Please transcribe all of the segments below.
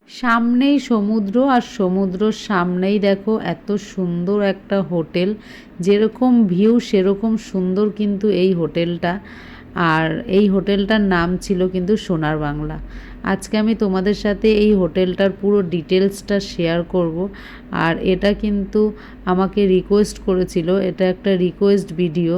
সামনেই সমুদ্র, আর সমুদ্রর সামনেই দেখো এত সুন্দর একটা হোটেল। যেরকম ভিউ সেরকম সুন্দর কিন্তু এই হোটেলটা। আর এই হোটেলটার নাম ছিল কিন্তু সোনার বাংলা। আজকে আমি তোমাদের সাথে এই হোটেলটার পুরো ডিটেলসটা শেয়ার করব। আর এটা কিন্তু আমাকে রিকোয়েস্ট করেছিল, এটা একটা রিকোয়েস্ট ভিডিও।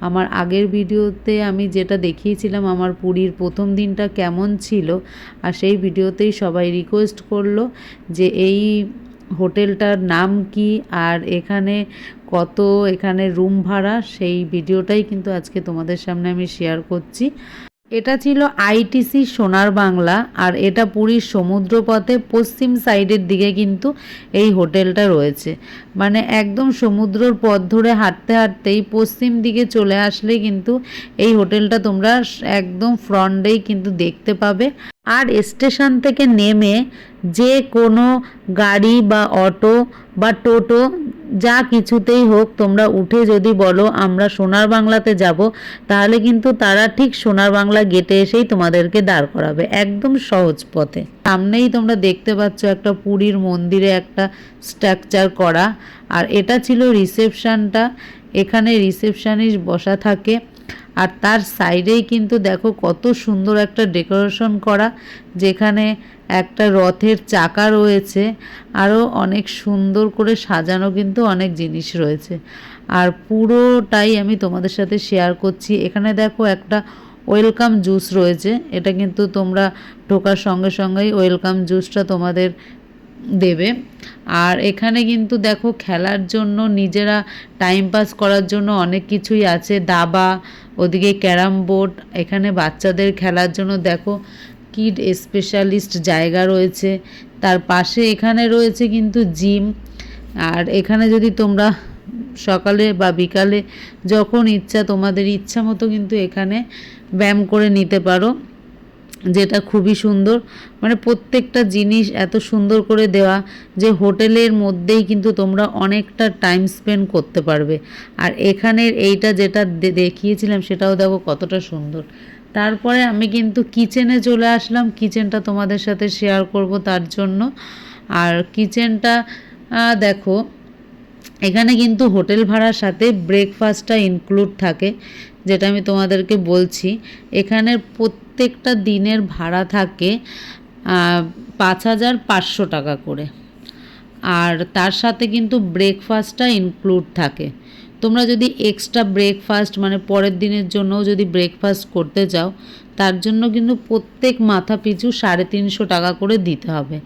আমার আগের ভিডিওতে আমি যেটা দেখিয়েছিলাম আমার পুরীর প্রথম দিনটা কেমন ছিল, আর সেই ভিডিওতেই সবাই রিকোয়েস্ট করলো যে এই হোটেলটার নাম কি আর এখানে কত এখানে রুম ভাড়া, সেই ভিডিওটাই কিন্তু আজকে তোমাদের সামনে আমি শেয়ার করছি। এটা ছিল আইটিসি সোনার বাংলা, আর এটা পুরীর সমুদ্রপথে পশ্চিম সাইডের দিকে কিন্তু এই হোটেলটা রয়েছে। মানে একদম সমুদ্রর পথ ধরে হাঁটতে হাঁটতেই পশ্চিম দিকে চলে আসলে কিন্তু এই হোটেলটা তোমরা একদম ফ্রন্টেই কিন্তু দেখতে পাবে। আর স্টেশন থেকে নেমে যে কোনো গাড়ি বা অটো বা টোটো যা কিছুতেই হোক তোমরা উঠে যদি বলো আমরা সোনার বাংলাতে যাব, তাহলে কিন্তু তারা ঠিক সোনার বাংলা গেটে এসেই তোমাদেরকে দাঁড় করাবে একদম সহজ পথে। সামনেই তোমরা দেখতে পাচ্ছ একটা পুরীর মন্দিরে একটা স্ট্রাকচার করা, আর এটা ছিল রিসেপশনটা। এখানে রিসেপশনিস্ট বসা থাকে, আর তার সাইডেই কিন্তু দেখো কত সুন্দর একটা ডেকোরেশন করা, যেখানে একটা রথের চাকা রয়েছে, আরও অনেক সুন্দর করে সাজানো কিন্তু অনেক জিনিস রয়েছে। আর পুরোটাই আমি তোমাদের সাথে শেয়ার করছি। এখানে দেখো একটা ওয়েলকাম জুস রয়েছে, এটা কিন্তু তোমরা ঢোকার সঙ্গে সঙ্গেই ওয়েলকাম জুসটা তোমাদের দেবে। আর এখানে কিন্তু দেখো খেলার জন্য, নিজেরা টাইম পাস করার জন্য অনেক কিছুই আছে, দাবা, ওদিকে ক্যারাম বোর্ড, এখানে বাচ্চাদের খেলার জন্য দেখো কিড স্পেশালিস্ট জায়গা রয়েছে। তার পাশে এখানে রয়েছে কিন্তু জিম। আর এখানে যদি তোমরা সকালে বা বিকালে যখন ইচ্ছা তোমাদের ইচ্ছা মতো কিন্তু এখানে ব্যায়াম করে নিতে পারো, যেটা খুবই সুন্দর। মানে প্রত্যেকটা জিনিস এত সুন্দর করে দেওয়া যে হোটেলের মধ্যেই কিন্তু তোমরা অনেকটা টাইম স্পেন্ড করতে পারবে। আর এখানের এইটা যেটা দেখিয়েছিলাম সেটাও দেখো কতটা সুন্দর। তারপরে আমি কিন্তু কিচেনে চলে আসলাম, কিচেনটা তোমাদের সাথে শেয়ার করব তার জন্য। আর কিচেনটা দেখো এখানে কিন্তু হোটেল ভাড়ার সাথে ব্রেকফাস্টটা ইনক্লুড থাকে, যেটা আমি তোমাদেরকে বলছি। এখানের প্রত্যেকটা দিনের ভাড়া থাকে 5,500 টাকা করে, আর তার সাথে কিন্তু ব্রেকফাস্টটা ইনক্লুড থাকে। তোমরা যদি এক্সট্রা ব্রেকফাস্ট মানে পরের দিনের জন্যও যদি ব্রেকফাস্ট করতে চাও, তার জন্য কিন্তু প্রত্যেক মাথা পিছু 350 টাকা করে দিতে হবে।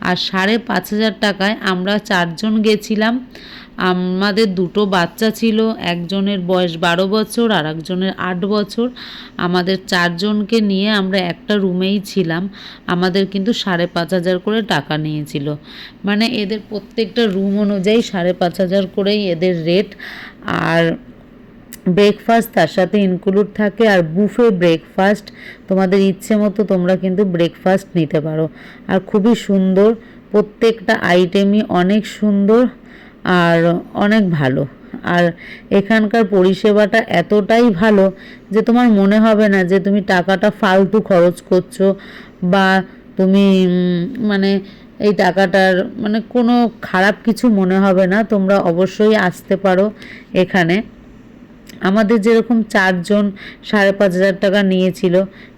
আর 5,500 টাকায় আমরা 4 জন গেছিলাম। আমাদের দুটো বাচ্চা ছিল, একজনের বয়স 12 বছর আর একজনের 8 বছর। আমাদের 4 জনকে নিয়ে আমরা একটা রুমেই ছিলাম। আমাদের কিন্তু 5,500 করে টাকা নিয়েছিল। মানে এদের প্রত্যেকটা রুম অনুযায়ী 5,500 করেই এদের রেট। আর ব্রেকফাস্ট তার সাথে ইনক্লুড থাকে, আর বুফে ব্রেকফাস্ট তোমাদের ইচ্ছে মতো তোমরা কিন্তু ব্রেকফাস্ট নিতে পারো। আর খুবই সুন্দর, প্রত্যেকটা আইটেমই অনেক সুন্দর আর অনেক ভালো। আর এখানকার পরিষেবাটা এতটাই ভালো যে তোমার মনে হবে না যে তুমি টাকাটা ফালতু খরচ করছো, বা তুমি মানে এই টাকাটার মানে কোনো খারাপ কিছু মনে হবে না। তোমরা অবশ্যই আসতে পারো এখানে। আমাদের যেরকম 4 জন 5,500 টাকা নিয়েছিল,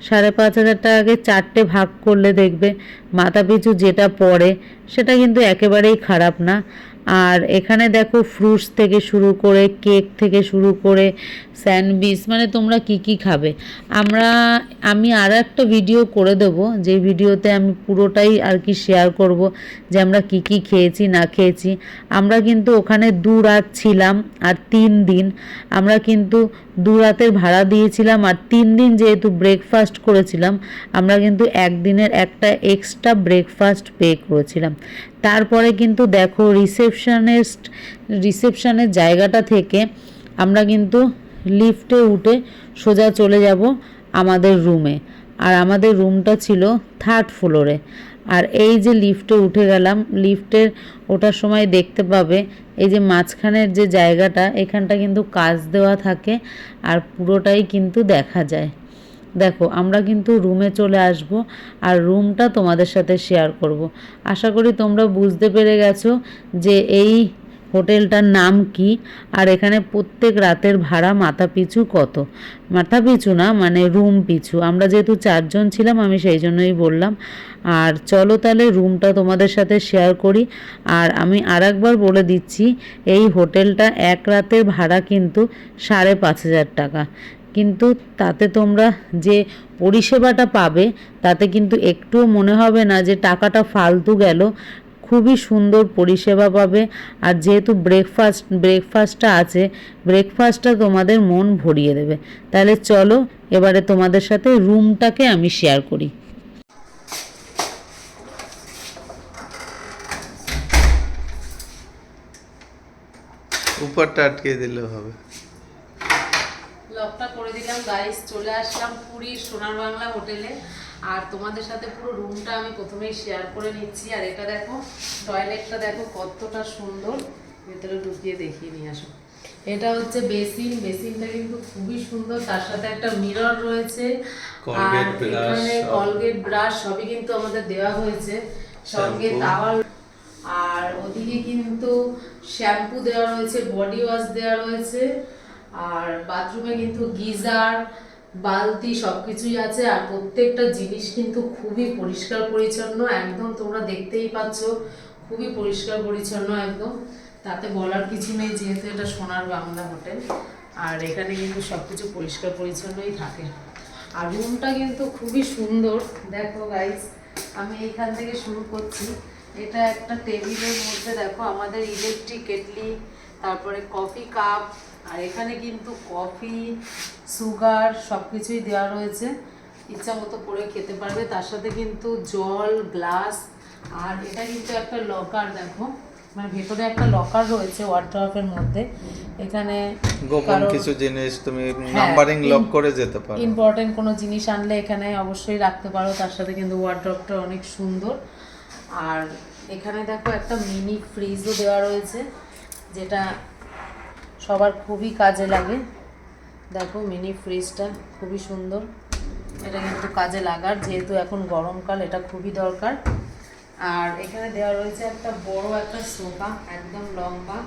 5,500 টাকাকে 4টে ভাগ করলে দেখবে মাথা পিছু যেটা পড়ে সেটা কিন্তু একেবারেই খারাপ না। আর এখানে দেখো ফ্রুটস থেকে শুরু করে কেক থেকে শুরু করে স্যান্ডউইচ, মানে তোমরা কি কি খাবে। আমি আর একটা ভিডিও করে দেবো, যে ভিডিওতে আমি পুরোটাই আর কি শেয়ার করব যে আমরা কি কি খেয়েছি না খেয়েছি। আমরা কিন্তু ওখানে 2 রাত ছিলাম আর 3 দিন। আমরা কিন্তু 2 রাতের ভাড়া দিয়েছিলাম, আর 3 দিন যেহেতু ব্রেকফাস্ট করেছিলাম আমরা কিন্তু একদিনের একটা এক্সট্রা ব্রেকফাস্ট পে করেছিলাম। তারপরে কিন্তু দেখো রিসেপশনের জায়গাটা থেকে আমরা কিন্তু লিফটে উঠে সোজা চলে যাব আমাদের রুমে। আর আমাদের রুমটা ছিল 3rd ফ্লোরে। আর এই যে লিফটে উঠে গেলাম, লিফটের ওঠার সময় দেখতে পাবে এই যে মাঝখানের যে জায়গাটা, এখানটা কিন্তু কাচ দেওয়া থাকে আর পুরোটাই কিন্তু দেখা যায়। দেখো আমরা কিন্তু রুমে চলে আসব আর রুমটা তোমাদের সাথে শেয়ার করব। আশা করি তোমরা বুঝতে পেরে গেছো যে এই হোটেলটার নাম কি আর এখানে প্রত্যেক রাতের ভাড়া মাথা পিছু কত। মাথা পিছু না, মানে রুম পিছু। আমরা যেহেতু 4 জন ছিলাম আমি সেই জন্যই বললাম। আর চলো তাহলে রুমটা তোমাদের সাথে শেয়ার করি। আর আমি আরেকবার বলে দিচ্ছি, এই হোটেলটা এক রাতের ভাড়া কিন্তু 5,500 টাকা। কিন্তু তাতে তোমরা যে পরিষেবাটা পাবে তাতে কিন্তু একটুও মনে হবে না যে টাকাটা ফালতু গেল। খুবই সুন্দর পরিষেবা পাবে। আর যেহেতু ব্রেকফাস্টটা আছে, ব্রেকফাস্টটা তোমাদের মন ভরিয়ে দেবে। তাহলে চলো এবারে তোমাদের সাথে রুমটাকে আমি শেয়ার করি। উপরটা আটকে দিলে হবে। লকটা করে দিলাম গাইস, চলে আসলাম পুরীর সোনার বাংলা হোটেলে। আর তোমাদের সাথে পুরো রুমটা আমি প্রথমেই শেয়ার করে নিচ্ছি। আর এটা দেখো, টয়লেটটা দেখো কতটা সুন্দর, ভেতরে ঢুকিয়ে দেখিয়ে নিয়ে আসো। এটা হচ্ছে বেসিনটা কিন্তু খুবই সুন্দর, তার সাথে একটা মিরর রয়েছে। আর এখানে কলগেট ব্রাশ সবই কিন্তু আমাদের দেওয়া হয়েছে, সঙ্গে টাওয়াল। আর ওদিকে কিন্তু শ্যাম্পু দেওয়া রয়েছে, বডি ওয়াশ দেওয়া রয়েছে। আর বাথরুমে কিন্তু গিজার, বালতি সবকিছুই আছে। আর প্রত্যেকটা জিনিস কিন্তু খুবই পরিষ্কার পরিচ্ছন্ন, একদম তোমরা দেখতেই পাচ্ছ খুবই পরিষ্কার পরিচ্ছন্ন একদম। তাতে বলার কিছু নেই, যেহেতু এটা সোনার বাংলা হোটেল। আর এখানে কিন্তু সবকিছু পরিষ্কার পরিচ্ছন্নই থাকে। আর রুমটা কিন্তু খুবই সুন্দর। দেখো গাইস, আমি এইখান থেকে শুরু করছি। এটা একটা টেবিলের মধ্যে দেখো আমাদের ইলেকট্রিক কেটলি, তারপরে কফি কাপ। আর এখানে কিন্তু কফি, সুগার সব কিছুই দেওয়া রয়েছে, ইচ্ছা মতো করে খেতে পারবে। তার সাথে কিন্তু জল, গ্লাস। আর এটা কিন্তু একটা লকার, দেখো মানে ভেতরে একটা লকার রয়েছে ওয়ার্ড্রপের মধ্যে। এখানে গোপন কিছু জিনিস তুমি নাম্বারিং লক করে যেতে পারো। ইম্পর্টেন্ট কোনো জিনিস আনলে এখানে অবশ্যই রাখতে পারো। তার সাথে কিন্তু ওয়ার্ড্রপটা অনেক সুন্দর। আর এখানে দেখো একটা মিনি ফ্রিজও দেওয়া রয়েছে, যেটা সবার খুবই কাজে লাগে। দেখো মিনি ফ্রিজটা খুবই সুন্দর, এটা কিন্তু কাজে লাগার, যেহেতু এখন গরমকাল এটা খুবই দরকার। আর এখানে দেওয়া রয়েছে একটা বড় একটা সোফা, একদম লম্বা।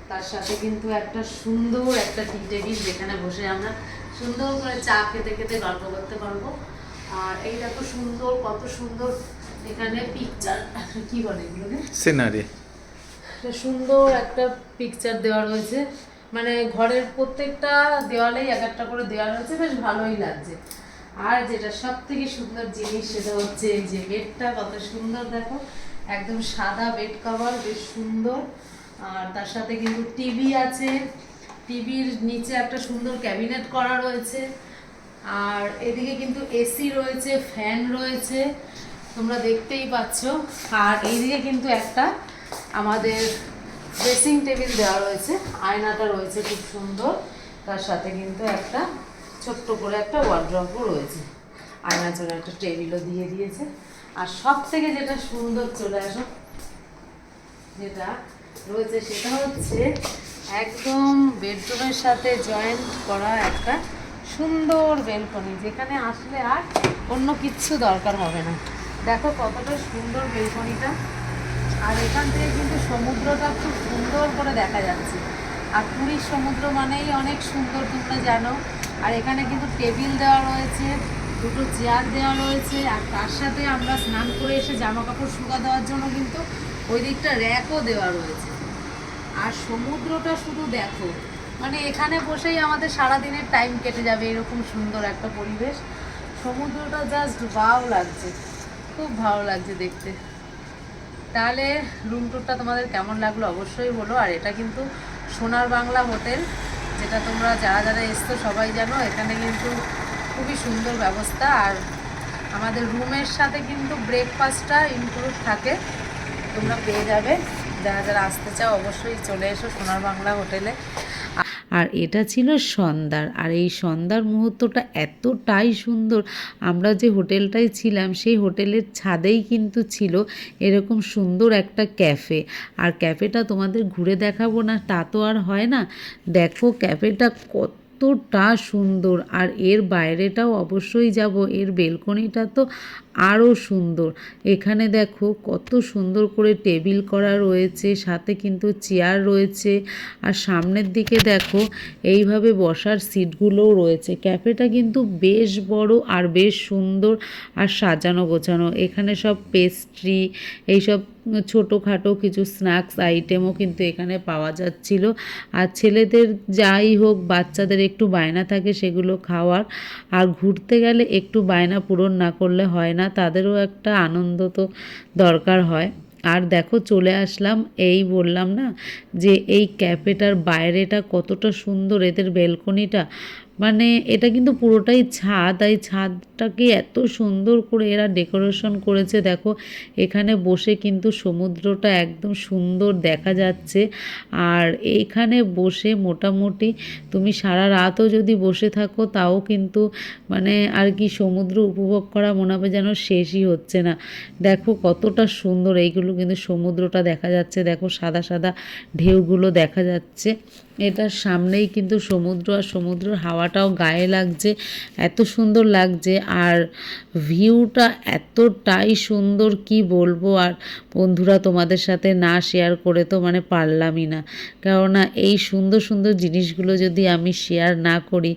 তার সাথে কিন্তু একটা সুন্দর একটা টি টেবিল, যেখানে বসে আমরা সুন্দর করে চা খেতে খেতে গল্প করতে পারবো। আর এই দেখো সুন্দর, কত সুন্দর এখানে পিকচার, কি বলে এগুলোকে, সিনারি। সুন্দর একটা পিকচার দেওয়া রয়েছে, মানে ঘরের প্রত্যেকটা দেওয়ালেই এক একটা করে দেওয়া রয়েছে, বেশ ভালোই লাগছে। আর যেটা সব থেকে সুন্দর জিনিস সেটা হচ্ছে এই যে বেডটা, কত সুন্দর দেখো, একদম সাদা বেড কভার, বেশ সুন্দর। আর তার সাথে কিন্তু টিভি আছে, টিভির নিচে একটা সুন্দর ক্যাবিনেট করা রয়েছে। আর এদিকে কিন্তু এসি রয়েছে, ফ্যান রয়েছে, তোমরা দেখতেই পাচ্ছ। আর এইদিকে কিন্তু একটা আমাদের ড্রেসিং টেবিল দেওয়া রয়েছে, আয়নাটা রয়েছে খুব সুন্দর। তার সাথে কিন্তু একটা ছোট্ট করে একটা ওয়ার্ড্রপও রয়েছে, আয়নার জন্য একটা টেবিলও দিয়ে দিয়েছে। আর সব থেকে যেটা সুন্দর, চলে আসো, যেটা রয়েছে সেটা হচ্ছে একদম বেডরুমের সাথে জয়েন্ট করা একটা সুন্দর বেলকনি, যেখানে আসলে আর অন্য কিচ্ছু দরকার হবে না। দেখো কতটা সুন্দর বেলকনিটা। আর এখান থেকে কিন্তু সমুদ্রটা খুব সুন্দর করে দেখা যাচ্ছে। আর পুরীর সমুদ্র মানেই অনেক সুন্দর, তোমরা জানো। আর এখানে কিন্তু টেবিল দেওয়া রয়েছে, দুটো চেয়ার দেওয়া রয়েছে। আর তার সাথে আমরা স্নান করে এসে জামা কাপড় শুকা দেওয়ার জন্য কিন্তু ওই দিকটা র্যাকও দেওয়া রয়েছে। আর সমুদ্রটা শুধু দেখো, মানে এখানে বসেই আমাদের সারাদিনের টাইম কেটে যাবে, এরকম সুন্দর একটা পরিবেশ। সমুদ্রটা জাস্ট ভালো লাগছে, খুব ভালো লাগছে দেখতে। তাহলে রুম টুরটা তোমাদের কেমন লাগলো অবশ্যই বলো। আর এটা কিন্তু সোনার বাংলা হোটেল, যেটা তোমরা যারা যারা এসছো সবাই জানো। এখানে কিন্তু খুবই সুন্দর ব্যবস্থা। আর আমাদের রুমের সাথে কিন্তু ব্রেকফাস্টটা ইনক্লুড থাকে, তোমরা পেয়ে যাবে। যারা যারা আসতে চাও অবশ্যই চলে এসো সোনার বাংলা হোটেলে। আর এটা ছিল সন্ধ্যার, আর এই সন্ধ্যার মুহূর্তটা এতটাই সুন্দর। আমরা যে হোটেলটায় ছিলাম সেই হোটেলের ছাদেই কিন্তু ছিল এরকম সুন্দর একটা ক্যাফে। আর ক্যাফেটা তোমাদের ঘুরে দেখাবো না তা তো আর হয় না। দেখো ক্যাফেটা কত এতটা সুন্দর। আর এর বাইরেটাও অবশ্যই যাব, এর বেলকনিটা তো আরও সুন্দর। এখানে দেখো কত সুন্দর করে টেবিল করা রয়েছে, সাথে কিন্তু চেয়ার রয়েছে, আর সামনের দিকে দেখো এইভাবে বসার সিটগুলোও রয়েছে। ক্যাফেটা কিন্তু বেশ বড় আর বেশ সুন্দর আর সাজানো গোছানো। এখানে সব পেস্ট্রি, এইসব ছোটোখাটো কিছু স্ন্যাক্স আইটেমও কিন্তু এখানে পাওয়া যাচ্ছিল। আর ছেলেদের যাই হোক, বাচ্চাদের একটু বায়না থাকে সেগুলো খাওয়ার, আর ঘুরতে গেলে একটু বায়না পূরণ না করলে হয় না, তাদেরও একটা আনন্দ তো দরকার হয়। আর দেখো চলে আসলাম, এই বললাম না যে এই ক্যাফেটার বাইরেটা কতটা সুন্দর, এদের বেলকনিটা, মানে এটা কিন্তু পুরোটাই ছাদ। এই ছাদটাকে এত সুন্দর করে এরা ডেকোরেশন করেছে, দেখো এখানে বসে কিন্তু সমুদ্রটা একদম সুন্দর দেখা যাচ্ছে। আর এইখানে বসে মোটামুটি তুমি সারা রাতও যদি বসে থাকো তাও কিন্তু মানে আর কি সমুদ্র উপভোগ করা মনে হবে যেন শেষই হচ্ছে না। দেখো কতটা সুন্দর, এইগুলো কিন্তু সমুদ্রটা দেখা যাচ্ছে, দেখো সাদা সাদা ঢেউগুলো দেখা যাচ্ছে। এটার সামনেই কিন্তু সমুদ্র, আর সমুদ্রের হাওয়াটাও গায়ে লাগছে, এত সুন্দর লাগছে। আর ভিউটা এতটাই সুন্দর কি বলবো। আর বন্ধুরা তোমাদের সাথে না শেয়ার করে তো মানে পারলামই না, কেননা এই সুন্দর সুন্দর জিনিসগুলো যদি আমি শেয়ার না করি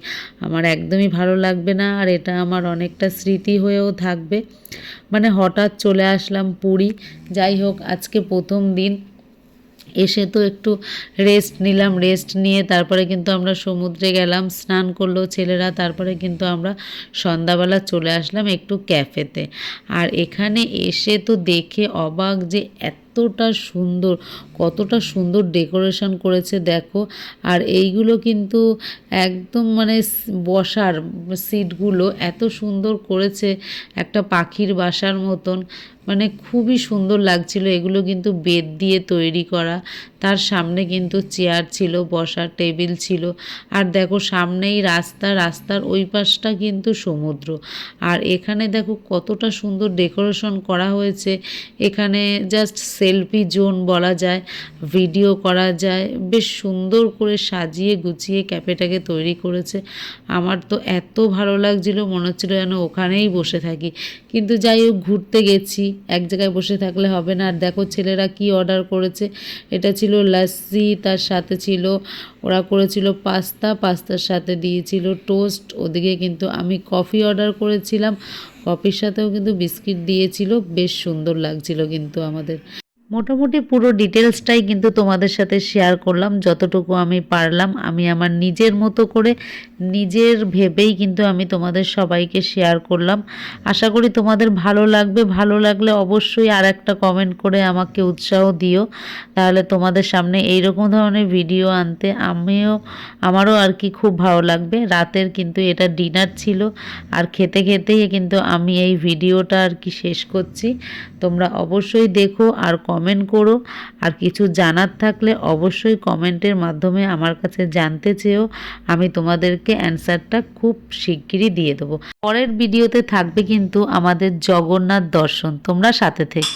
আমার একদমই ভালো লাগবে না, আর এটা আমার অনেকটা স্মৃতি হয়েও থাকবে। মানে হঠাৎ চলে আসলাম পুরী, যাই হোক আজকে প্রথম দিন এসে তো একটু রেস্ট নিলাম, রেস্ট নিয়ে তারপরে কিন্তু আমরা সমুদ্রে গেলাম, স্নান করলো ছেলেরা, তারপরে কিন্তু আমরা সন্ধ্যাবেলা চলে আসলাম একটু ক্যাফেতে। আর এখানে এসে তো দেখে অবাক যে এতটা সুন্দর, কতটা সুন্দর ডেকোরেশন করেছে দেখো। আর এইগুলো কিন্তু একদম মানে বসার সিটগুলো এত সুন্দর করেছে, একটা পাখির বাসার মতন, মানে খুবই সুন্দর লাগছিল। এগুলো কিন্তু বেত দিয়ে তৈরি করা, তার সামনে কিন্তু চেয়ার ছিল, বসার টেবিল ছিল। আর দেখো সামনেই রাস্তা, রাস্তার ওই পাশটা কিন্তু সমুদ্র। আর এখানে দেখো কতটা সুন্দর ডেকোরেশন করা হয়েছে, এখানে জাস্ট সেলফি জোন বলা যায়, ভিডিও করা যায়, বেশ সুন্দর করে সাজিয়ে গুছিয়ে ক্যাফেটাকে তৈরি করেছে। আমার তো এত ভালো লাগছিল, মনে হচ্ছিল যেন ওখানেই বসে থাকি। কিন্তু যাই হোক ঘুরতে গেছি, এক জায়গায় বসে থাকলে হবে না। আর দেখো ছেলেরা কি অর্ডার করেছে, এটা ছিল লাস্সি, তার সাথে ছিল ওরা করেছিল পাস্তা, পাস্তার সাথে দিয়েছিল টোস্ট। ওদিকে কিন্তু আমি কফি অর্ডার করেছিলাম, কফির সাথেও কিন্তু বিস্কিট দিয়েছিল, বেশ সুন্দর লাগছিল কিন্তু আমাদের। মোটামুটি পুরো ডিটেলসটাই কিন্তু তোমাদের সাথে শেয়ার করলাম, যতটুকু আমি পারলাম। আমি আমার নিজের মতো করে নিজের ভেবেই কিন্তু আমি তোমাদের সবাইকে শেয়ার করলাম। আশা করি তোমাদের ভালো লাগবে, ভালো লাগলে অবশ্যই আর একটা কমেন্ট করে আমাকে উৎসাহ দিও, তাহলে তোমাদের সামনে এইরকম ধরনের ভিডিও আনতে আমারও আর কি খুব ভালো লাগবে। রাতের কিন্তু এটা ডিনার ছিল, আর খেতে খেতেই কিন্তু আমি এই ভিডিওটা আর কি শেষ করছি। তোমরা অবশ্যই দেখো আর কমেন্ট করো, আর কিছু জানার থাকলে অবশ্যই কমেন্টের মাধ্যমে আমার কাছে জানতে চেও, আমি তোমাদেরকে অ্যান্সারটা খুব শিগগিরই দিয়ে দেবো। পরের ভিডিওতে থাকবে কিন্তু আমাদের জগন্নাথ দর্শন, তোমরা সাথে থেকো।